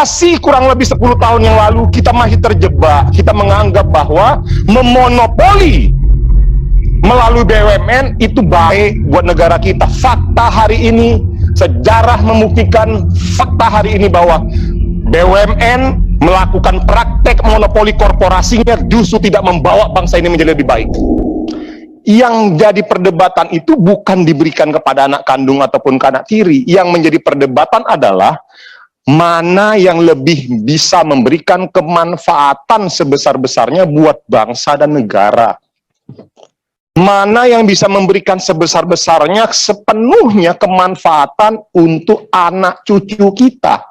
masih kurang lebih 10 tahun yang lalu kita masih terjebak, kita menganggap bahwa memonopoli melalui BUMN itu baik buat negara kita. Fakta hari ini, sejarah membuktikan fakta hari ini bahwa BUMN melakukan praktek monopoli korporasinya justru tidak membawa bangsa ini menjadi lebih baik. Yang jadi perdebatan itu bukan diberikan kepada anak kandung ataupun ke anak tiri. Yang menjadi perdebatan adalah mana yang lebih bisa memberikan kemanfaatan sebesar-besarnya buat bangsa dan negara. Mana yang bisa memberikan sebesar-besarnya sepenuhnya kemanfaatan untuk anak cucu kita.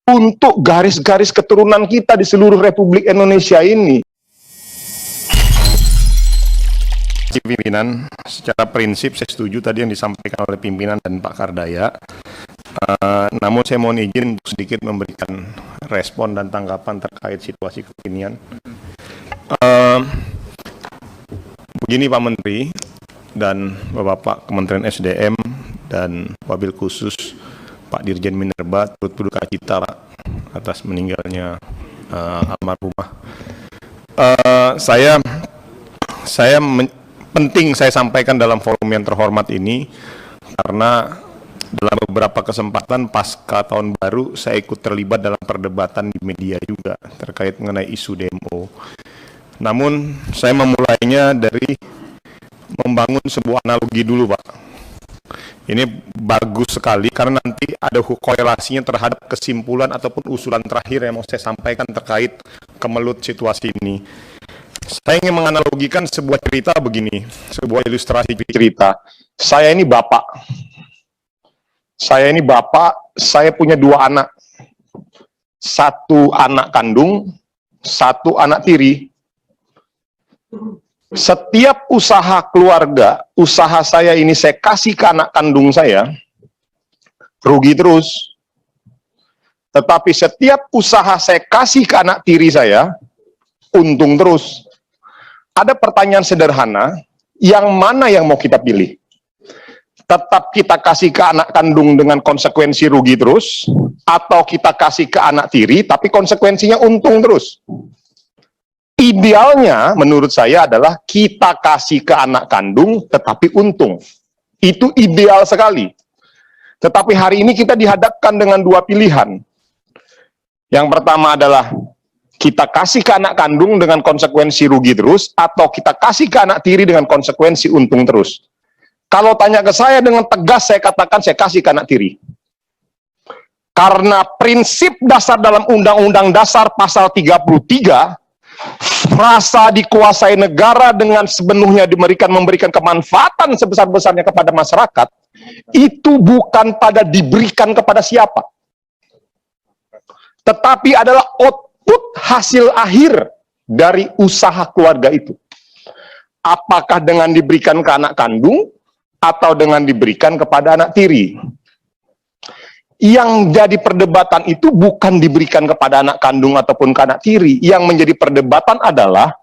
Untuk garis-garis keturunan kita di seluruh Republik Indonesia ini. Pimpinan, secara prinsip saya setuju tadi yang disampaikan oleh pimpinan dan Pak Kardaya. Namun saya mohon izin untuk sedikit memberikan respon dan tanggapan terkait situasi kekinian. Begini Pak Menteri dan Bapak Kementerian SDM dan Wabil Khusus Pak Dirjen Minerba, turut berduka cita Pak atas meninggalnya almarhumah. Penting saya sampaikan dalam forum yang terhormat ini karena dalam beberapa kesempatan pasca tahun baru saya ikut terlibat dalam perdebatan di media juga terkait mengenai isu demo. Namun saya memulainya dari membangun sebuah analogi dulu Pak. Ini bagus sekali karena nanti ada korelasinya terhadap kesimpulan ataupun usulan terakhir yang mau saya sampaikan terkait kemelut situasi ini. Saya ingin menganalogikan sebuah cerita begini, sebuah ilustrasi cerita. Saya ini bapak. Saya punya 2 anak. 1 anak kandung, 1 anak tiri. Setiap usaha keluarga, usaha saya ini saya kasih ke anak kandung saya, rugi terus. Tetapi setiap usaha saya kasih ke anak tiri saya, untung terus. Ada pertanyaan sederhana, yang mana yang mau kita pilih? Tetap kita kasih ke anak kandung dengan konsekuensi rugi terus, atau kita kasih ke anak tiri tapi konsekuensinya untung terus? Idealnya menurut saya adalah kita kasih ke anak kandung tetapi untung. Itu ideal sekali. Tetapi hari ini kita dihadapkan dengan 2 pilihan. Yang pertama adalah kita kasih ke anak kandung dengan konsekuensi rugi terus, atau kita kasih ke anak tiri dengan konsekuensi untung terus. Kalau tanya ke saya dengan tegas, saya katakan saya kasih ke anak tiri. Karena prinsip dasar dalam Undang-Undang Dasar pasal 33, frasa dikuasai negara dengan sepenuhnya memberikan kemanfaatan sebesar-besarnya kepada masyarakat, itu bukan pada diberikan kepada siapa, tetapi adalah hasil akhir dari usaha keluarga itu. Apakah dengan diberikan ke anak kandung atau dengan diberikan kepada anak tiri? Yang jadi perdebatan itu bukan diberikan kepada anak kandung ataupun ke anak tiri. Yang menjadi perdebatan adalah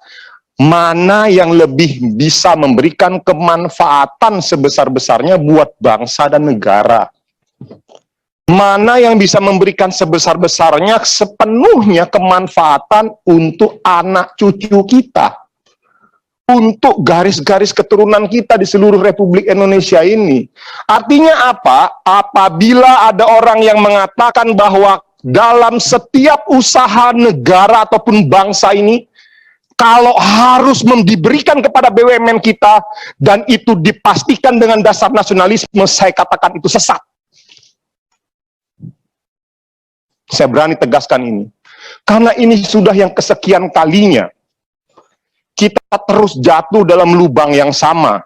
mana yang lebih bisa memberikan kemanfaatan sebesar-besarnya buat bangsa dan negara. Mana yang bisa memberikan sebesar-besarnya sepenuhnya kemanfaatan untuk anak cucu kita, untuk garis-garis keturunan kita di seluruh Republik Indonesia ini. Artinya apa? Apabila ada orang yang mengatakan bahwa dalam setiap usaha negara ataupun bangsa ini, kalau harus diberikan kepada BUMN kita dan itu dipastikan dengan dasar nasionalisme, saya katakan itu sesat. Saya berani tegaskan ini. Karena ini sudah yang kesekian kalinya kita terus jatuh dalam lubang yang sama.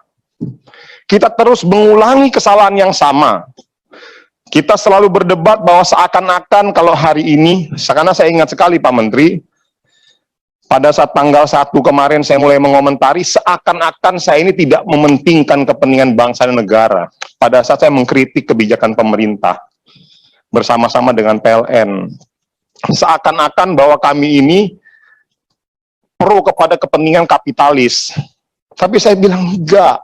Kita terus mengulangi kesalahan yang sama. Kita selalu berdebat bahwa seakan-akan kalau hari ini, karena saya ingat sekali Pak Menteri, pada saat tanggal 1 kemarin saya mulai mengomentari seakan-akan saya ini tidak mementingkan kepentingan bangsa dan negara. Pada saat saya mengkritik kebijakan pemerintah bersama-sama dengan PLN, seakan-akan bahwa kami ini pro kepada kepentingan kapitalis. Tapi saya bilang enggak.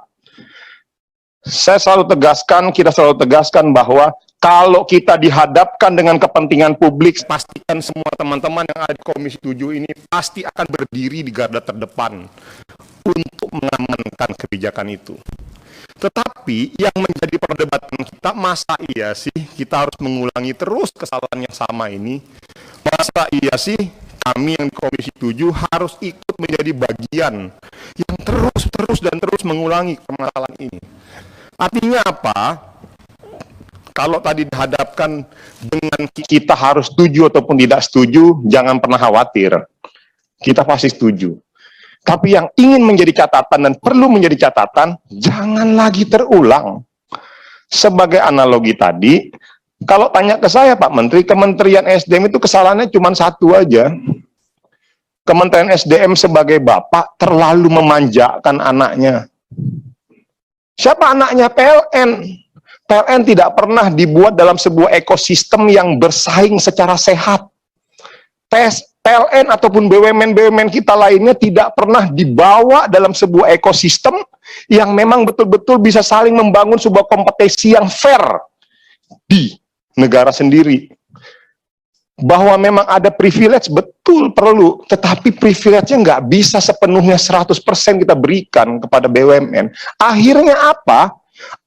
Saya selalu tegaskan, kita selalu tegaskan bahwa Kalau kita dihadapkan dengan kepentingan publik, pastikan semua teman-teman yang ada di Komisi 7 ini pasti akan berdiri di garda terdepan untuk mengamankan kebijakan itu. Tetapi yang menjadi perdebatan kita, masa iya sih kita harus mengulangi terus kesalahan yang sama ini? Masa iya sih kami yang di Komisi 7 harus ikut menjadi bagian yang terus mengulangi permasalahan ini? Artinya apa? Kalau tadi dihadapkan dengan kita harus setuju ataupun tidak setuju, jangan pernah khawatir. Kita pasti setuju. Tapi yang ingin menjadi catatan dan perlu menjadi catatan, jangan lagi terulang. Sebagai analogi tadi, kalau tanya ke saya, Pak Menteri, Kementerian SDM itu kesalahannya cuma satu aja. Kementerian SDM sebagai bapak terlalu memanjakan anaknya. Siapa anaknya? PLN. PLN tidak pernah dibuat dalam sebuah ekosistem yang bersaing secara sehat. PLN ataupun BUMN-BUMN kita lainnya tidak pernah dibawa dalam sebuah ekosistem yang memang betul-betul bisa saling membangun sebuah kompetisi yang fair di negara sendiri. Bahwa memang ada privilege, betul perlu, tetapi privilege-nya nggak bisa sepenuhnya 100% kita berikan kepada BUMN. Akhirnya apa?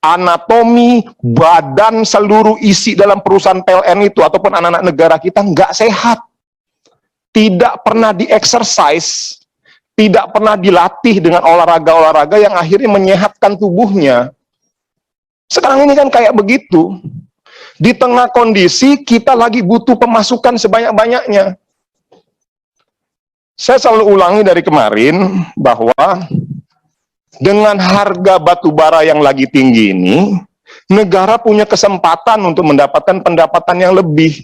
Anatomi badan seluruh isi dalam perusahaan PLN itu ataupun anak-anak negara kita nggak sehat, tidak pernah di-exercise, tidak pernah dilatih dengan olahraga-olahraga yang akhirnya menyehatkan tubuhnya. Sekarang ini kan kayak begitu, di tengah kondisi kita lagi butuh pemasukan sebanyak-banyaknya. Saya selalu ulangi dari kemarin bahwa dengan harga batu bara yang lagi tinggi ini, negara punya kesempatan untuk mendapatkan pendapatan yang lebih.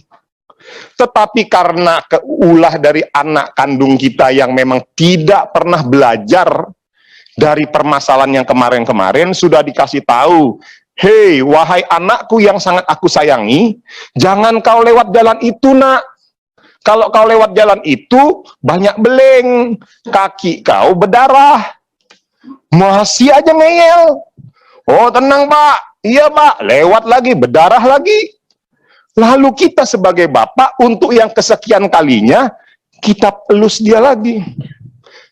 Tetapi karena keulah dari anak kandung kita yang memang tidak pernah belajar dari permasalahan yang kemarin-kemarin, sudah dikasih tahu, hei, wahai anakku yang sangat aku sayangi, jangan kau lewat jalan itu, nak. Kalau kau lewat jalan itu, banyak beleng, kaki kau berdarah. Masih aja ngeyel. Oh tenang Pak, iya Pak, lewat lagi, berdarah lagi. Lalu kita sebagai bapak untuk yang kesekian kalinya, kita pelus dia lagi.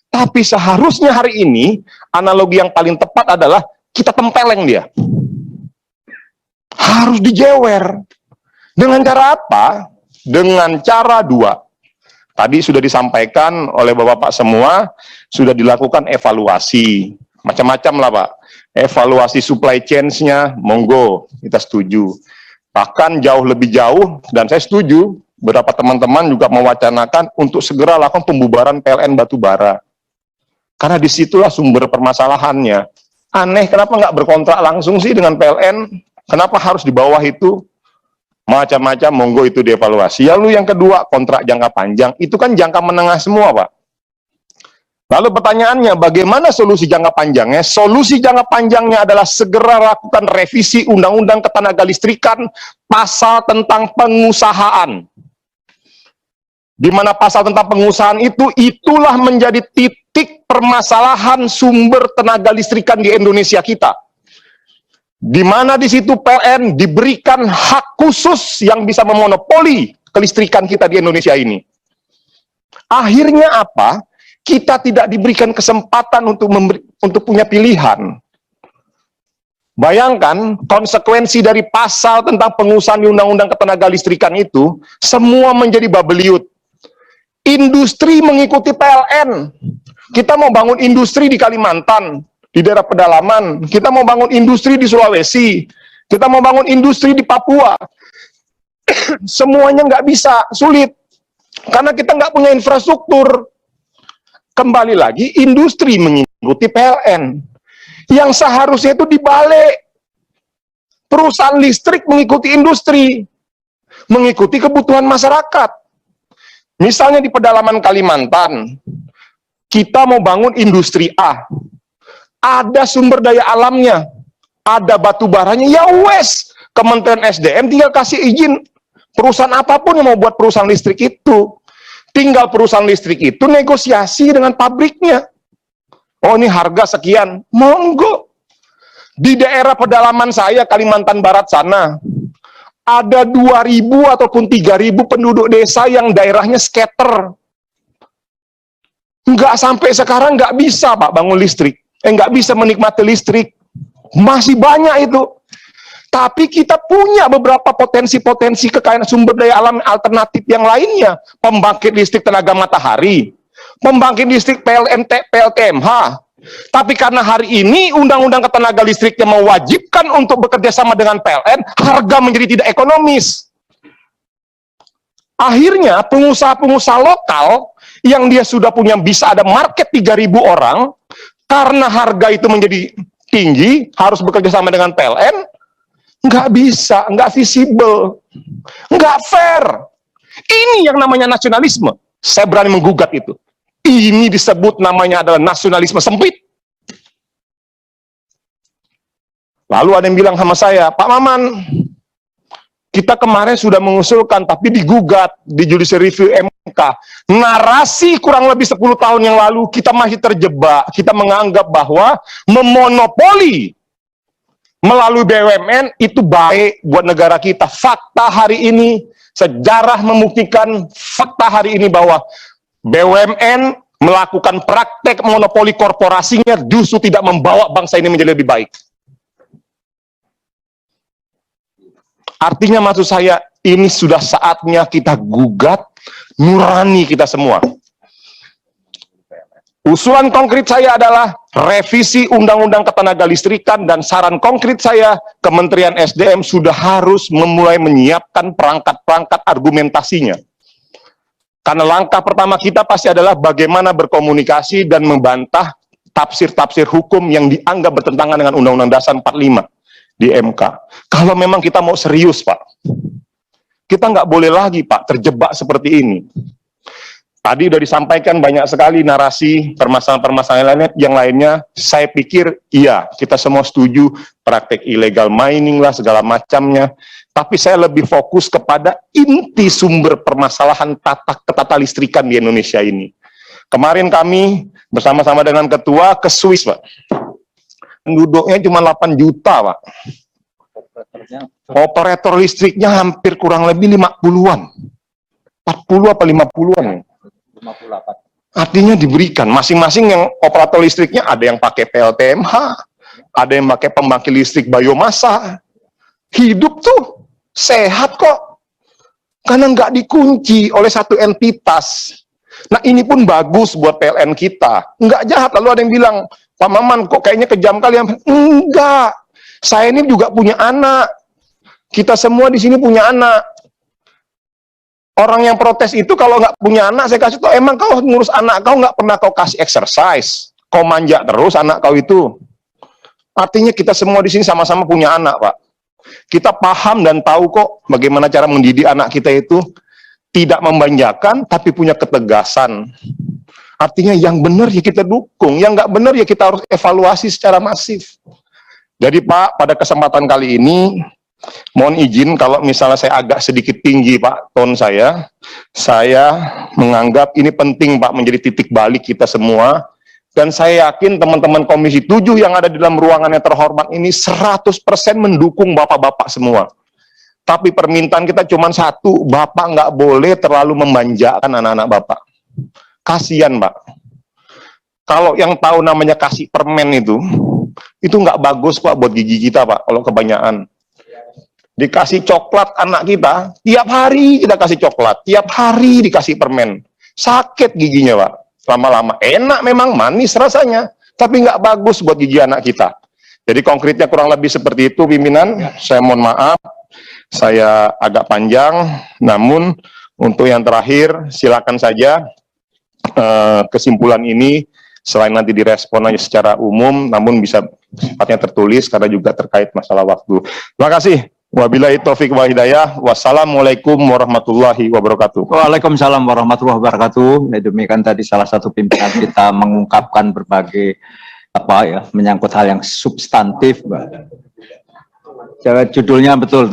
Tapi seharusnya hari ini, analogi yang paling tepat adalah kita tempeleng dia. Harus dijewer. Dengan cara apa? Dengan cara dua. Tadi sudah disampaikan oleh bapak-bapak semua, sudah dilakukan evaluasi. Macam-macam lah Pak, evaluasi supply chain-nya, monggo, kita setuju. Bahkan jauh lebih jauh, dan saya setuju, beberapa teman-teman juga mewacanakan untuk segera lakukan pembubaran PLN batubara. Karena disitulah sumber permasalahannya. Aneh, kenapa nggak berkontrak langsung sih dengan PLN? Kenapa harus di bawah itu? Macam-macam, monggo itu dievaluasi. Lalu yang kedua, kontrak jangka panjang, itu kan jangka menengah semua Pak. Lalu pertanyaannya, bagaimana solusi jangka panjangnya? Solusi jangka panjangnya adalah segera lakukan revisi Undang-Undang Ketenagalistrikan pasal tentang pengusahaan. Di mana pasal tentang pengusahaan itu, itulah menjadi titik permasalahan sumber tenaga listrikan di Indonesia kita. Di mana di situ PLN diberikan hak khusus yang bisa memonopoli kelistrikan kita di Indonesia ini. Akhirnya apa? Kita tidak diberikan kesempatan untuk punya pilihan. Bayangkan konsekuensi dari pasal tentang pengusahaan di Undang-Undang Ketenagalistrikan itu, semua menjadi babeliut. Industri mengikuti PLN. Kita mau bangun industri di Kalimantan, di daerah pedalaman. Kita mau bangun industri di Sulawesi. Kita mau bangun industri di Papua. Semuanya nggak bisa, sulit. Karena kita nggak punya infrastruktur. Kembali lagi, industri mengikuti PLN. Yang seharusnya itu dibalik. Perusahaan listrik mengikuti industri. Mengikuti kebutuhan masyarakat. Misalnya di pedalaman Kalimantan, kita mau bangun industri A. Ada sumber daya alamnya. Ada batu baranya, ya wes. Kementerian SDM tinggal kasih izin. Perusahaan apapun yang mau buat perusahaan listrik itu. Tinggal perusahaan listrik itu negosiasi dengan pabriknya. Oh ini harga sekian, monggo. Di daerah pedalaman saya, Kalimantan Barat sana, ada 2.000 ataupun 3.000 penduduk desa yang daerahnya scatter. Nggak sampai sekarang nggak bisa Pak bangun listrik. Nggak bisa menikmati listrik. Masih banyak itu. Tapi kita punya beberapa potensi-potensi kekayaan sumber daya alam alternatif yang lainnya. Pembangkit listrik tenaga matahari. Pembangkit listrik PLTMH. Tapi karena hari ini Undang-Undang Ketenaga Listriknya mewajibkan untuk bekerja sama dengan PLN, harga menjadi tidak ekonomis. Akhirnya pengusaha-pengusaha lokal yang dia sudah punya bisa ada market 3.000 orang, karena harga itu menjadi tinggi, harus bekerja sama dengan PLN, nggak bisa, nggak visible, nggak fair. Ini yang namanya nasionalisme. Saya berani menggugat itu. Ini disebut namanya adalah nasionalisme sempit. Lalu ada yang bilang sama saya, Pak Maman, kita kemarin sudah mengusulkan, tapi digugat di judicial review MK. Narasi kurang lebih 10 tahun yang lalu, kita masih terjebak. Kita menganggap bahwa memonopoli melalui BUMN itu baik buat negara kita. Fakta hari ini, sejarah membuktikan fakta hari ini bahwa BUMN melakukan praktek monopoli korporasinya justru tidak membawa bangsa ini menjadi lebih baik. Artinya maksud saya, ini sudah saatnya kita gugat nurani kita semua. Usulan konkret saya adalah revisi Undang-Undang Ketenagalistrikan, dan saran konkret saya, Kementerian SDM sudah harus memulai menyiapkan perangkat-perangkat argumentasinya. Karena langkah pertama kita pasti adalah bagaimana berkomunikasi dan membantah tafsir-tafsir hukum yang dianggap bertentangan dengan Undang-Undang Dasar 45 di MK. Kalau memang kita mau serius, Pak, kita nggak boleh lagi, Pak, terjebak seperti ini. Tadi sudah disampaikan banyak sekali narasi permasalahan-permasalahan yang lainnya. Saya pikir, iya, kita semua setuju praktek illegal mining lah, segala macamnya. Tapi saya lebih fokus kepada inti sumber permasalahan tata listrikan di Indonesia ini. Kemarin kami bersama-sama dengan ketua ke Swiss, Pak. Penduduknya cuma 8 juta, Pak. Operator listriknya hampir kurang lebih 50-an. 40 apa 50-an. 58. Artinya diberikan, masing-masing yang operator listriknya ada yang pakai PLTMH, ada yang pakai pembangkit listrik biomasa. Hidup tuh sehat kok, karena nggak dikunci oleh satu entitas. Nah ini pun bagus buat PLN kita, nggak jahat. Lalu ada yang bilang, Pak Maman kok kayaknya kejam kali. Enggak, saya ini juga punya anak, kita semua di sini punya anak. Orang yang protes itu kalau nggak punya anak, saya kasih tau, emang kau ngurus anak kau nggak pernah kau kasih exercise, kau manja terus anak kau itu. Artinya kita semua di sini sama-sama punya anak, Pak. Kita paham dan tahu kok bagaimana cara mendidik anak kita itu tidak memanjakan, tapi punya ketegasan. Artinya yang benar ya kita dukung, yang nggak benar ya kita harus evaluasi secara masif. Jadi Pak, pada kesempatan kali ini, mohon izin kalau misalnya saya agak sedikit tinggi Pak, tone saya menganggap ini penting Pak, menjadi titik balik kita semua. Dan saya yakin teman-teman Komisi 7 yang ada di dalam ruangan yang terhormat ini 100% mendukung Bapak-Bapak semua. Tapi permintaan kita cuma satu, Bapak nggak boleh terlalu memanjakan anak-anak Bapak. Kasian Pak. Kalau yang tahu namanya kasih permen itu nggak bagus Pak buat gigi kita Pak, kalau kebanyakan. Dikasih coklat anak kita, tiap hari kita kasih coklat, tiap hari dikasih permen. Sakit giginya Pak. Lama-lama enak memang, manis rasanya, tapi nggak bagus buat gigi anak kita. Jadi konkretnya kurang lebih seperti itu pimpinan. Saya mohon maaf, saya agak panjang, namun untuk yang terakhir silakan saja kesimpulan ini selain nanti direspon aja secara umum, namun bisa sifatnya tertulis karena juga terkait masalah waktu. Terima kasih. Wabillahi taufiq wa hidayah. Wassalamualaikum warahmatullahi wabarakatuh. Waalaikumsalam warahmatullahi wabarakatuh. Demikian tadi salah satu pimpinan kita mengungkapkan berbagai menyangkut hal yang substantif, Judulnya betul.